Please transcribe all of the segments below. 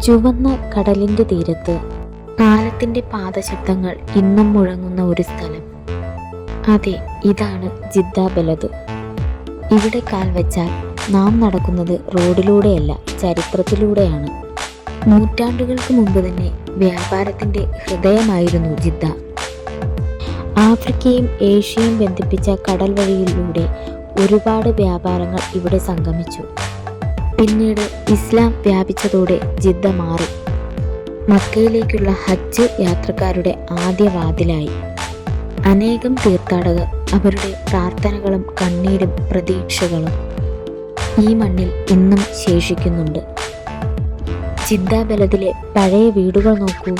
ചുവന്ന കടലിന്റെ തീരത്ത് കാലത്തിന്റെ പാദശബ്ദങ്ങൾ ഇന്നും മുഴങ്ങുന്ന ഒരു സ്ഥലം. അതെ, ഇതാണ് ജിദ്ദ ബലദ്. ഇവിടെ കാൽ വെച്ചാൽ നാം നടക്കുന്നത് റോഡിലൂടെയല്ല, ചരിത്രത്തിലൂടെയാണ്. നൂറ്റാണ്ടുകൾക്ക് മുമ്പ് തന്നെ വ്യാപാരത്തിന്റെ ഹൃദയമായിരുന്നു ജിദ്ദ. ആഫ്രിക്കയും ഏഷ്യയും ബന്ധിപ്പിച്ച കടൽ വഴിയിലൂടെ ഒരുപാട് വ്യാപാരങ്ങൾ ഇവിടെ സംഗമിച്ചു. പിന്നീട് ഇസ്ലാം വ്യാപിച്ചതോടെ ജിദ്ദ മാറി മക്കയിലേക്കുള്ള ഹജ്ജ് യാത്രക്കാരുടെ ആദ്യ വാതിലായി. അനേകം തീർത്ഥാടകർ അവരുടെ പ്രാർത്ഥനകളും കണ്ണീരും പ്രതീക്ഷകളും ഈ മണ്ണിൽ ഇന്നും ശേഷിക്കുന്നുണ്ട്. ജിദ്ദ ബലദിലെ പഴയ വീടുകൾ നോക്കൂ.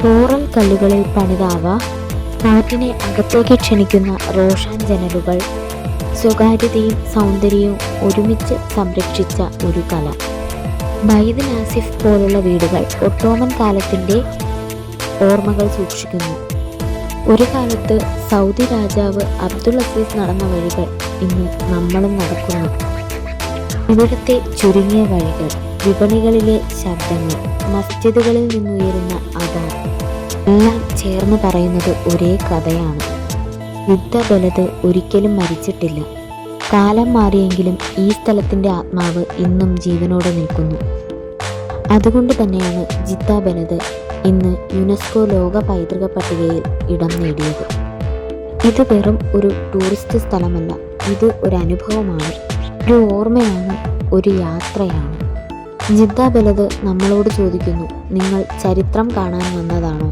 കോറൽ കല്ലുകളിൽ പണിതാവ, കാറ്റിനെ അകത്തേക്ക് ക്ഷണിക്കുന്ന റോഷാൻ ജനലുകൾ, സ്വകാര്യതയും സൗന്ദര്യവും ഒരുമിച്ച് സംരക്ഷിച്ച ഒരു കല. ബൈത് നാസിഫ് പോലുള്ള വീടുകൾ ഒട്ടോമൻ കാലത്തിൻ്റെ ഓർമ്മകൾ സൂക്ഷിക്കുന്നു. ഒരു കാലത്ത് സൗദി രാജാവ് അബ്ദുൽ അസീസ് നടന്ന വഴികൾ ഇന്ന് നമ്മളും നടക്കുന്നു. ഇവിടുത്തെ ചുരുങ്ങിയ വഴികൾ, വിപണികളിലെ ശബ്ദങ്ങൾ, മസ്ജിദുകളിൽ നിന്നുയരുന്ന അദാൻ എല്ലാം ചേർന്ന് പറയുന്നത് ഒരേ കഥയാണ്. ജിദ്ദ ബലദ് ഒരിക്കലും മരിച്ചിട്ടില്ല. കാലം മാറിയെങ്കിലും ഈ സ്ഥലത്തിൻ്റെ ആത്മാവ് ഇന്നും ജീവനോടെ നിൽക്കുന്നു. അതുകൊണ്ട് തന്നെയാണ് ജിദ്ദ ബലദ് ഇന്ന് യുനെസ്കോ ലോക പൈതൃക പട്ടികയിൽ ഇടം നേടിയത്. ഇത് വെറും ഒരു ടൂറിസ്റ്റ് സ്ഥലമല്ല, ഇത് ഒരു അനുഭവമാണ്, ഒരു ഓർമ്മയാണ്, ഒരു യാത്രയാണ്. ജിദ്ദ ബലദ് നമ്മളോട് ചോദിക്കുന്നു, നിങ്ങൾ ചരിത്രം കാണാൻ വന്നതാണോ?